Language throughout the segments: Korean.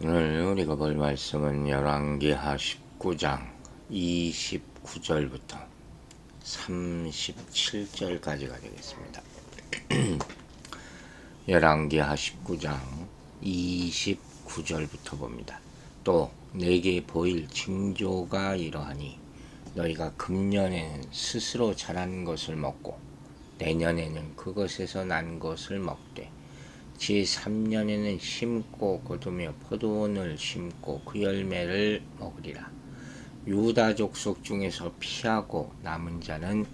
오늘 우리가 볼 말씀은 열왕기하 19장 29절부터 37절까지가 되겠습니다. 열왕기하 19장 29절부터 봅니다. 또 내게 보일 징조가 이러하니 너희가 금년에는 스스로 자란 것을 먹고 내년에는 그것에서 난 것을 먹되 제3년에는 심고 거두며 포도원을 심고 그 열매를 먹으리라. 유다 족속 중에서 피하고 남은 자는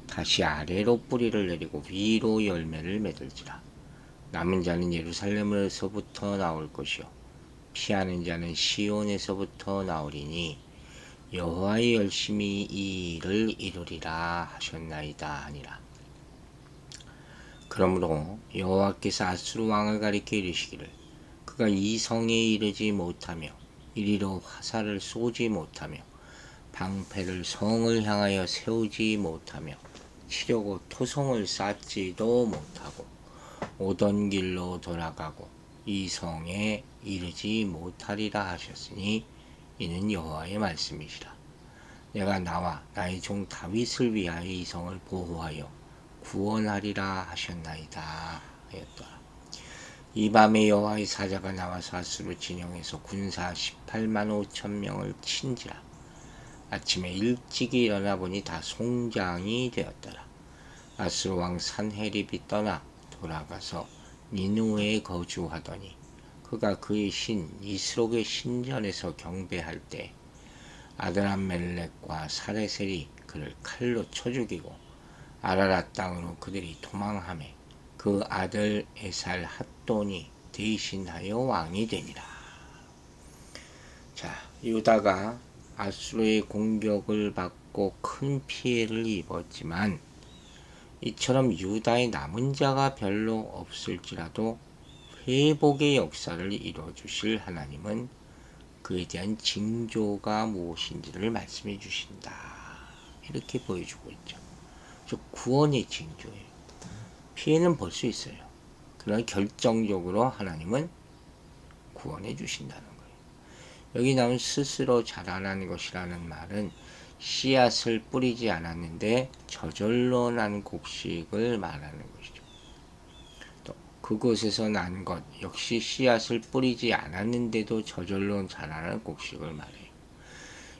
다시 아래로 뿌리를 내리고 위로 열매를 맺을지라. 남은 자는 예루살렘에서부터 나올 것이요 피하는 자는 시온에서부터 나오리니 여호와의 열심히 이 일을 이루리라 하셨나이다 하니라. 그러므로 여호와께서 아수르 왕을 가리켜 이르시기를 그가 이 성에 이르지 못하며 이리로 화살을 쏘지 못하며 방패를 성을 향하여 세우지 못하며 치려고 토성을 쌓지도 못하고 오던 길로 돌아가고 이 성에 이르지 못하리라 하셨으니 이는 여호와의 말씀이시라. 내가 나와 나의 종 다윗을 위하여 이 성을 보호하여 구원하리라 하셨나이다 하였더라. 이 밤에 여호와의 사자가 나와서 아수르 진영에서 군사 18만 5천 명을 친지라. 아침에 일찍이 일어나 보니 다 송장이 되었더라. 아수르 왕 산헤립이 떠나 돌아가서 니누에 거주하더니 그가 그의 신 이스록의 신전에서 경배할 때 아드람멜렉과 사레셀이 그를 칼로 쳐 죽이고 아라랏 땅으로 그들이 도망하매 그 아들 에살 핫돈이 대신하여 왕이 되니라. 자, 유다가 아수르의 공격을 받고 큰 피해를 입었지만 이처럼 유다의 남은 자가 별로 없을지라도 회복의 역사를 이루어주실 하나님은 그에 대한 징조가 무엇인지를 말씀해 주신다. 이렇게 보여주고 있죠. 구원의 징조예요. 피해는 볼 수 있어요. 그러나 결정적으로 하나님은 구원해 주신다는 거예요. 여기 나온 스스로 자라난 것이라는 말은 씨앗을 뿌리지 않았는데 저절로 난 곡식을 말하는 것이죠. 또 그곳에서 난 것 역시 씨앗을 뿌리지 않았는데도 저절로 자라는 곡식을 말해요.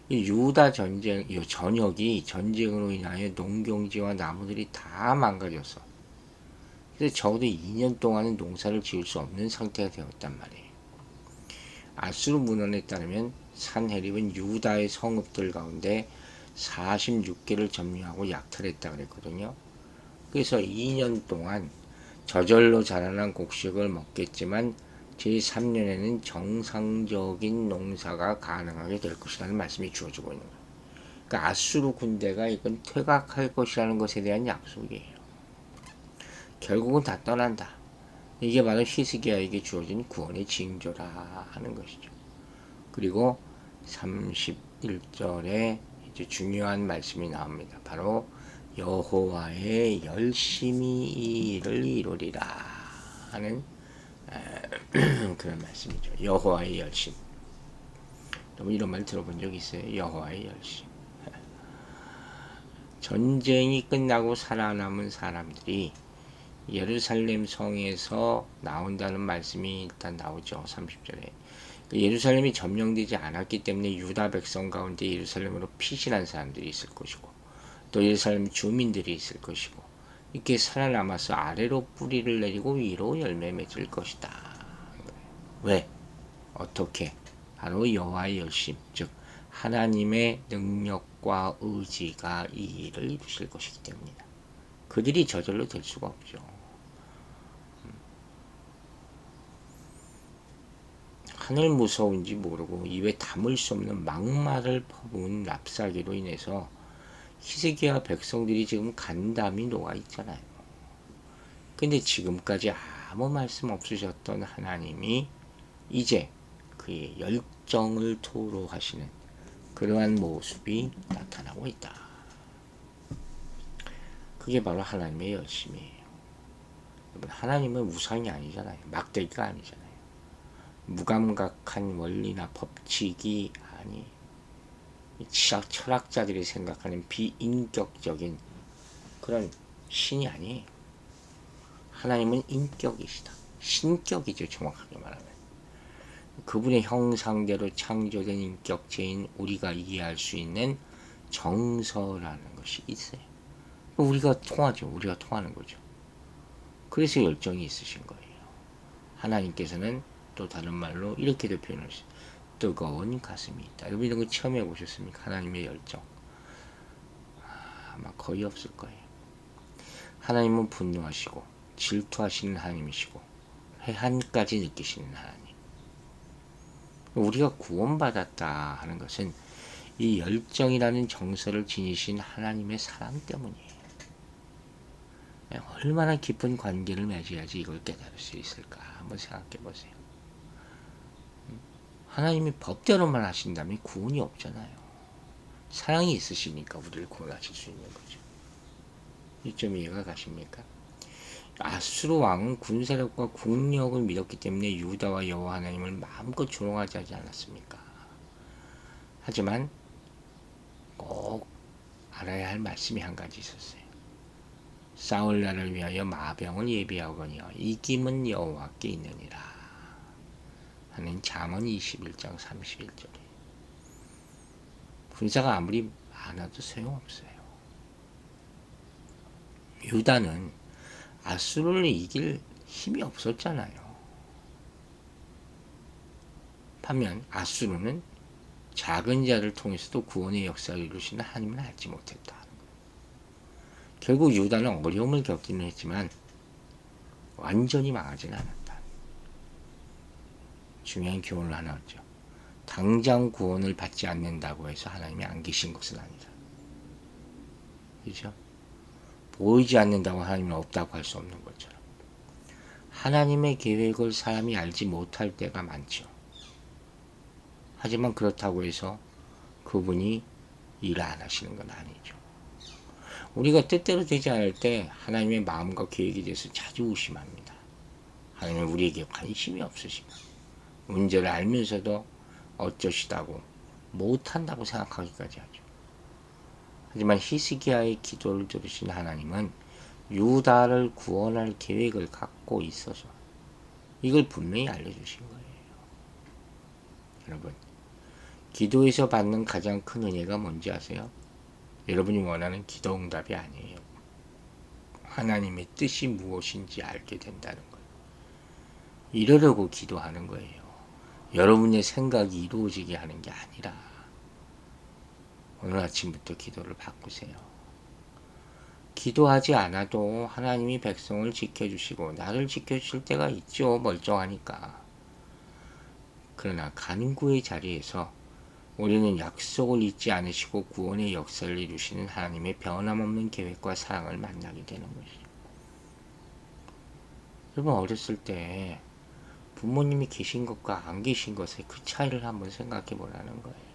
이 유다 전쟁, 이 전역이 전쟁으로 인하여 농경지와 나무들이 다 망가졌어. 그래서 적어도 2년 동안은 농사를 지을 수 없는 상태가 되었단 말이에요. 아수르 문헌에 따르면 산헤립은 유다의 성읍들 가운데 46개를 점령하고 약탈했다 그랬거든요. 그래서 2년 동안 저절로 자라난 곡식을 먹겠지만 제3년에는 정상적인 농사가 가능하게 될 것이라는 말씀이 주어지고 있는 거예요. 그러니까 아수르 군대가 이건 퇴각할 것이라는 것에 대한 약속이에요. 결국은 다 떠난다. 이게 바로 히스기야에게 주어진 구원의 징조라 하는 것이죠. 그리고 31절에 이제 중요한 말씀이 나옵니다. 바로 여호와의 열심히 이 일을 이루리라 하는 그런 말씀이죠. 여호와의 열심. 여러분 이런 말 들어본 적 있어요? 여호와의 열심. 전쟁이 끝나고 살아남은 사람들이 예루살렘 성에서 나온다는 말씀이 일단 나오죠. 30절에. 예루살렘이 점령되지 않았기 때문에 유다 백성 가운데 예루살렘으로 피신한 사람들이 있을 것이고 또 예루살렘 주민들이 있을 것이고 이렇게 살아남아서 아래로 뿌리를 내리고 위로 열매 맺을 것이다. 왜? 어떻게? 바로 여호와의 열심, 즉 하나님의 능력과 의지가 이 일을 이루실 것이기 때문이다. 그들이 저절로 될 수가 없죠. 하늘 무서운지 모르고 입에 담을 수 없는 막말을 퍼부은 랍사기로 인해서 히스기야 백성들이 지금 간담이 녹아 있잖아요. 근데 지금까지 아무 말씀 없으셨던 하나님이 이제 그의 열정을 토로하시는 그러한 모습이 나타나고 있다. 그게 바로 하나님의 열심이에요. 하나님은 우상이 아니잖아요. 막대기가 아니잖아요. 무감각한 원리나 법칙이 아니, 철학자들이 생각하는 비인격적인 그런 신이 아니에요. 하나님은 인격이시다. 신격이죠, 정확하게 말하면. 그분의 형상대로 창조된 인격체인 우리가 이해할 수 있는 정서라는 것이 있어요. 우리가 통하죠. 우리가 통하는 거죠. 그래서 열정이 있으신 거예요. 하나님께서는 또 다른 말로 이렇게도 표현을 했어요. 뜨거운 가슴이 있다. 여러분 이런 거 처음 해보셨습니까? 하나님의 열정. 아마 거의 없을 거예요. 하나님은 분노하시고 질투하시는 하나님이시고 회한까지 느끼시는 하나님. 우리가 구원받았다 하는 것은 이 열정이라는 정서를 지니신 하나님의 사랑 때문이에요. 얼마나 깊은 관계를 맺어야지 이걸 깨달을 수 있을까 한번 생각해 보세요. 하나님이 법대로만 하신다면 구원이 없잖아요. 사랑이 있으시니까 우리를 구원하실 수 있는 거죠. 이점 이해가 가십니까? 아수르 왕은 군사력과 국력을 믿었기 때문에 유다와 여호와 하나님을 마음껏 조롱하지 하지 않았습니까? 하지만 꼭 알아야 할 말씀이 한 가지 있었어요. 싸울 날을 위하여 마병을 예비하거니와 이김은 여호와께 있느니라 하는 잠언 21장 31절에 군사가 아무리 많아도 소용없어요. 유다는 아수르를 이길 힘이 없었잖아요. 반면 아수르는 작은 자를 통해서도 구원의 역사를 이루시는 하나님을 알지 못했다. 결국 유다는 어려움을 겪기는 했지만 완전히 망하지는 않았다. 중요한 교훈을 하나 얻죠. 당장 구원을 받지 않는다고 해서 하나님이 안 계신 것은 아니다. 그렇죠? 보이지 않는다고 하나님은 없다고 할 수 없는 것처럼 하나님의 계획을 사람이 알지 못할 때가 많죠. 하지만 그렇다고 해서 그분이 일을 안 하시는 건 아니죠. 우리가 뜻대로 되지 않을 때 하나님의 마음과 계획에 대해서 자주 의심합니다. 하나님은 우리에게 관심이 없으시고 문제를 알면서도 어쩌시다고 못한다고 생각하기까지 하죠. 하지만 히스기야의 기도를 들으신 하나님은 유다를 구원할 계획을 갖고 있어서 이걸 분명히 알려주신 거예요. 여러분, 기도에서 받는 가장 큰 은혜가 뭔지 아세요? 여러분이 원하는 기도 응답이 아니에요. 하나님의 뜻이 무엇인지 알게 된다는 거예요. 이러려고 기도하는 거예요. 여러분의 생각이 이루어지게 하는 게 아니라 오늘 아침부터 기도를 바꾸세요. 기도하지 않아도 하나님이 백성을 지켜주시고 나를 지켜주실 때가 있죠. 멀쩡하니까. 그러나 간구의 자리에서 우리는 약속을 잊지 않으시고 구원의 역사를 이루시는 하나님의 변함없는 계획과 사랑을 만나게 되는 것이죠. 여러분 어렸을 때 부모님이 계신 것과 안 계신 것의 그 차이를 한번 생각해 보라는 거예요.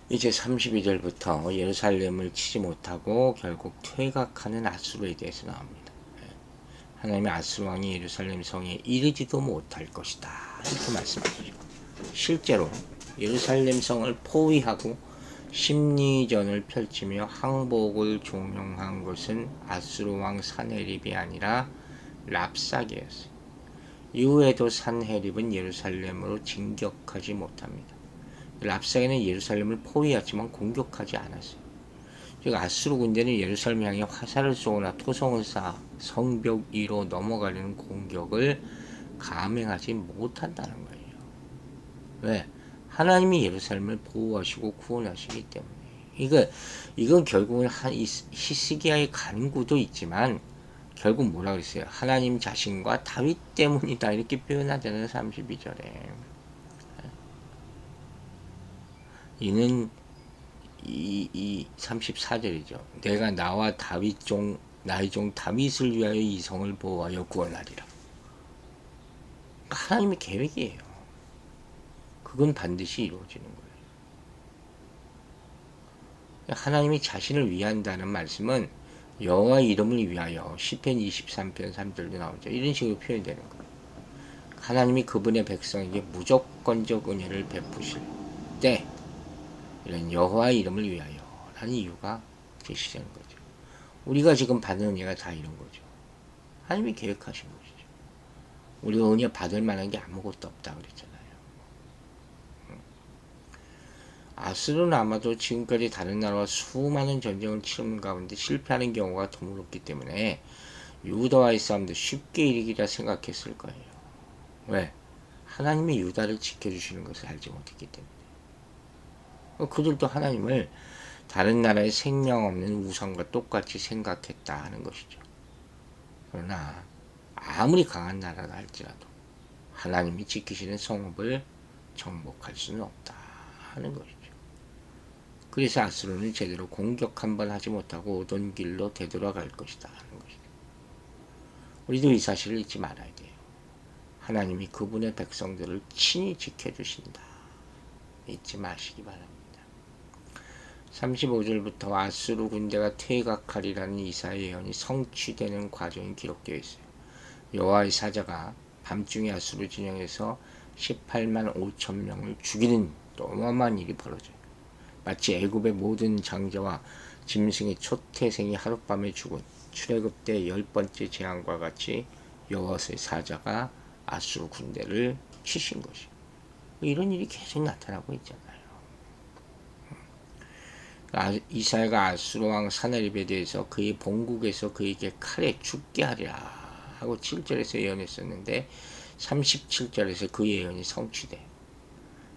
이제 32절부터 예루살렘을 치지 못하고 결국 퇴각하는 아수르에 대해서 나옵니다. 하나님의 아수르 왕이 예루살렘 성에 이르지도 못할 것이다 이렇게 말씀하시죠. 실제로 예루살렘 성을 포위하고 심리전을 펼치며 항복을 종용한 것은 아수르 왕 산헤립이 아니라 랍사게였어요. 이후에도 산헤립은 예루살렘으로 진격하지 못합니다. 랍사게는 예루살렘을 포위했지만 공격하지 않았어요. 즉 아수르 군대는 예루살렘 향해 화살을 쏘거나 토성을 쏴 성벽 위로 넘어가려는 공격을 감행하지 못한다는 거예요. 왜? 하나님이 예루살렘을 보호하시고 구원하시기 때문에. 이건 결국은 히스기야의 간구도 있지만 결국 뭐라 그랬어요? 하나님 자신과 다윗 때문이다 이렇게 표현하잖아요. 32절에. 이는 이 34절이죠. 내가 나와 나의 종 다윗을 위하여 이 성을 보호하여 구원하리라. 하나님의 계획이에요. 그건 반드시 이루어지는 거예요. 하나님이 자신을 위한다는 말씀은 여호와 이름을 위하여 시편 23편 3절도 나오죠. 이런 식으로 표현되는 거예요. 하나님이 그분의 백성에게 무조건적 은혜를 베푸실 때 이런 여호와의 이름을 위하여 라는 이유가 제시되는 거죠. 우리가 지금 받는 은혜가 다 이런 거죠. 하나님이 계획하신 것이죠. 우리가 은혜 받을 만한 게 아무것도 없다 그랬잖아요. 아수르는 아마도 지금까지 다른 나라와 수많은 전쟁을 치르는 가운데 실패하는 경우가 드물었기 때문에 유다와의 싸움도 쉽게 이기리라 생각했을 거예요. 왜? 하나님이 유다를 지켜주시는 것을 알지 못했기 때문에. 그들도 하나님을 다른 나라의 생명 없는 우상과 똑같이 생각했다 하는 것이죠. 그러나 아무리 강한 나라라 할지라도 하나님이 지키시는 성읍을 정복할 수는 없다 하는 것이죠. 그래서 아수르는 제대로 공격 한번 하지 못하고 오던 길로 되돌아갈 것이다 하는 것이죠. 우리도 이 사실을 잊지 말아야 돼요. 하나님이 그분의 백성들을 친히 지켜주신다. 잊지 마시기 바랍니다. 35절부터 아수르 군대가 퇴각하리라는 이사야의 예언이 성취되는 과정이 기록되어 있어요. 여호와의 사자가 밤중에 아수르 진영에서 18만 5천 명을 죽이는 또 어마어마한 일이 벌어져요. 마치 애굽의 모든 장자와 짐승의 초태생이 하룻밤에 죽은 출애굽 때 10번째 재앙과 같이 여호와의 사자가 아수르 군대를 치신 것이요. 이런 일이 계속 나타나고 있잖아요. 이사야가 아수르 왕 사나립에 대해서 그의 본국에서 그에게 칼에 죽게 하리라 하고 7절에서 예언했었는데 37절에서 그 예언이 성취돼.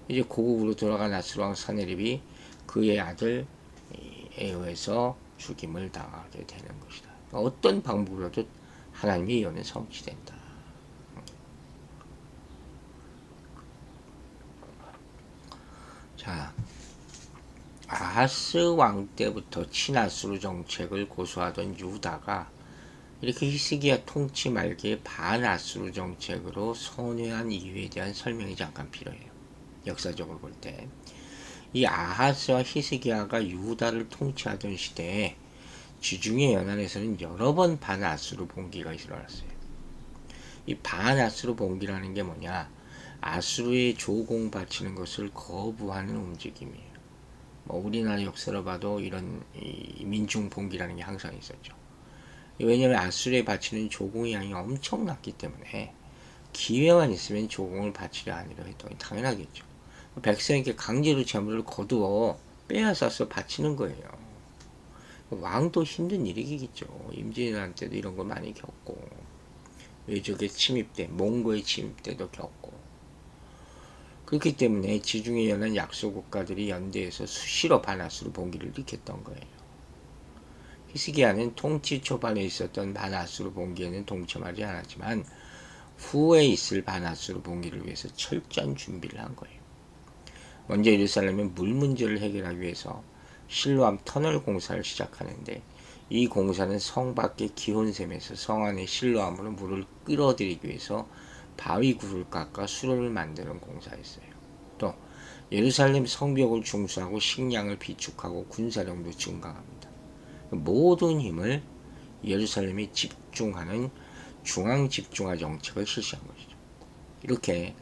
이제 고국으로 돌아간 아수르 왕 사나립이 그의 아들 에어에서 죽임을 당하게 되는 것이다. 어떤 방법으로도 하나님의 예언은 성취된다. 자, 아하스 왕 때부터 친아수르 정책을 고수하던 유다가 이렇게 히스기야 통치 말기에 반아수르 정책으로 선회한 이유에 대한 설명이 잠깐 필요해요. 역사적으로 볼 때. 이 아하스와 히스기야가 유다를 통치하던 시대에 지중해 연안에서는 여러 번 반아수르 봉기가 일어났어요. 이 반아수르 봉기라는 게 뭐냐? 아수르의 조공 바치는 것을 거부하는 움직임이에요. 뭐 우리나라 역사로 봐도 이런 민중 봉기라는 게 항상 있었죠. 왜냐하면 아수르에 바치는 조공의 양이 엄청났기 때문에 기회만 있으면 조공을 바치려 하니라 했더니 당연하겠죠. 백성에게 강제로 재물을 거두어 빼앗아서 바치는 거예요. 왕도 힘든 일이겠죠. 임진왜란 때도 이런 걸 많이 겪고 외적의 침입 때, 몽고의 침입 때도 겪고 그렇기 때문에 지중해 연안 약소 국가들이 연대해서 수시로 반아수르 봉기를 일으켰던 거예요. 히스기야는 통치 초반에 있었던 반아수르 봉기에는 동참하지 않았지만 후에 있을 반아수르 봉기를 위해서 철저한 준비를 한 거예요. 먼저 예루살렘의 물 문제를 해결하기 위해서 실로암 터널 공사를 시작하는데 이 공사는 성 밖의 기온샘에서 성 안의 실로암으로 물을 끌어들이기 위해서 바위굴을 깎아 수로를 만드는 공사였어요. 또 예루살렘 성벽을 중수하고 식량을 비축하고 군사력도 증강합니다. 모든 힘을 예루살렘에 집중하는 중앙 집중화 정책을 실시한 것이죠. 이렇게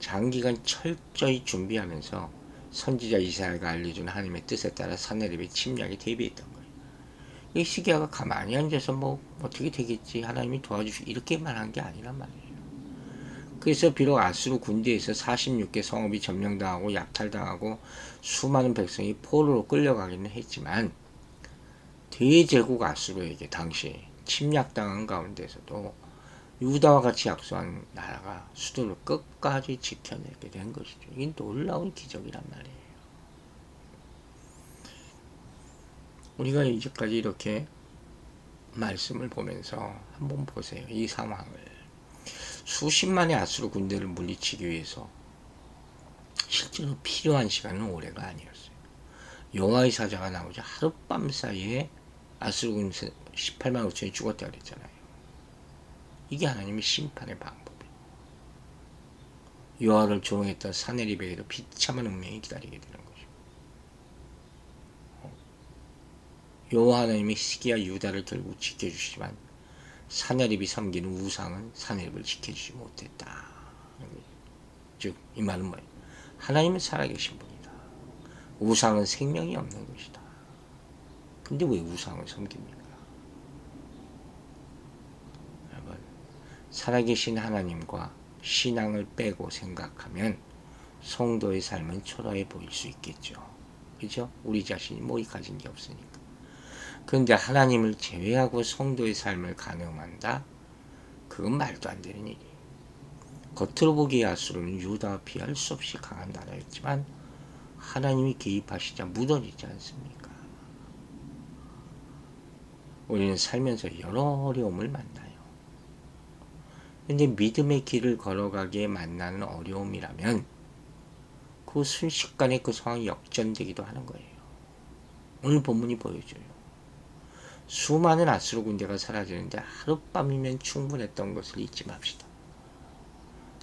장기간 철저히 준비하면서 선지자 이사야가 알려준 하나님의 뜻에 따라 사내립의 침략에 대비했던 거예요. 이 시기야가 가만히 앉아서 뭐 어떻게 되겠지 하나님이 도와주시고 이렇게만 한 게 아니란 말이에요. 그래서 비록 아수르 군대에서 46개 성읍이 점령당하고 약탈당하고 수많은 백성이 포로로 끌려가기는 했지만 대제국 아수르에게 당시 침략당한 가운데서도 유다와 같이 약소한 나라가 수도를 끝까지 지켜내게 된 것이죠. 이게 놀라운 기적이란 말이에요. 우리가 이제까지 이렇게 말씀을 보면서 한번 보세요. 이 상황을. 수십만의 아수르 군대를 물리치기 위해서 실제로 필요한 시간은 오래가 아니었어요. 여호와의 사자가 나오자 하룻밤 사이에 아수르 군대 18만 5천이 죽었다 그랬잖아요. 이게 하나님의 심판의 방법이에요. 여호와를 조롱했던 사내립에게도 비참한 운명이 기다리게 되는 거죠. 여호와 하나님이 히스기야 유다를 결국 지켜주시지만 사내립이 섬기는 우상은 사내립을 지켜주지 못했다. 즉 이 말은 뭐예요? 하나님은 살아계신 분이다. 우상은 생명이 없는 것이다. 근데 왜 우상을 섬깁니까? 여러분, 살아계신 하나님과 신앙을 빼고 생각하면 성도의 삶은 초라해 보일 수 있겠죠. 그죠? 우리 자신이 뭐 가진 게 없으니까. 그런데 하나님을 제외하고 성도의 삶을 가늠한다? 그건 말도 안 되는 일이에요. 겉으로 보기에 아수르는 유다와 비할 수 없이 강한 나라였지만 하나님이 개입하시자 무너지지 않습니까? 우리는 살면서 여러 어려움을 만나요. 근데 믿음의 길을 걸어가기에 만나는 어려움이라면 그 순식간에 그 상황이 역전되기도 하는 거예요. 오늘 본문이 보여줘요. 수많은 아수르 군대가 사라지는데 하룻밤이면 충분했던 것을 잊지 맙시다.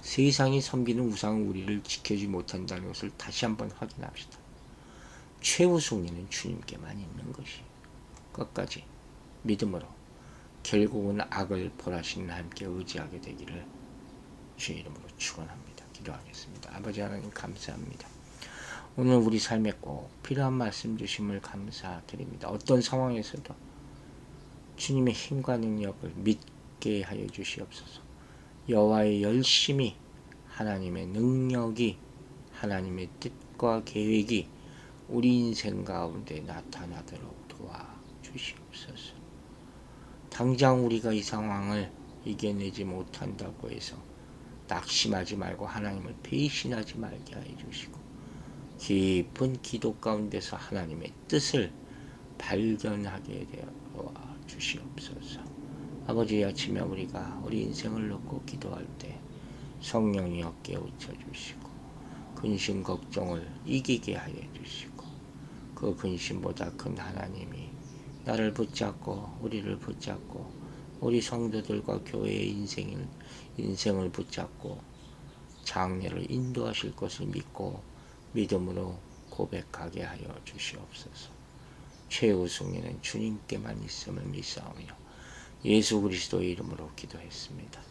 세상이 섬기는 우상은 우리를 지켜주지 못한다는 것을 다시 한번 확인합시다. 최후 승리는 주님께만 있는 것이 끝까지 믿음으로 결국은 악을 벌하시는 하나님께 의지하게 되기를 주의 이름으로 축원합니다. 기도하겠습니다. 아버지 하나님 감사합니다. 오늘 우리 삶에 꼭 필요한 말씀 주심을 감사드립니다. 어떤 상황에서도 주님의 힘과 능력을 믿게 하여 주시옵소서. 여호와의 열심히 하나님의 능력이 하나님의 뜻과 계획이 우리 인생 가운데 나타나도록 도와주시옵소서. 당장 우리가 이 상황을 이겨내지 못한다고 해서 낙심하지 말고 하나님을 배신하지 말게 해 주시고 깊은 기도 가운데서 하나님의 뜻을 발견하게 되어 주시옵소서. 아버지, 아침에 우리가 우리 인생을 놓고 기도할 때 성령이여 깨우쳐 주시고 근심 걱정을 이기게 하여 주시고 그 근심보다 큰 하나님이 나를 붙잡고 우리를 붙잡고 우리 성도들과 교회의 인생을 붙잡고 장래를 인도하실 것을 믿고 믿음으로 고백하게 하여 주시옵소서. 최후 승리는 주님께만 있음을 믿사오며 예수 그리스도의 이름으로 기도했습니다.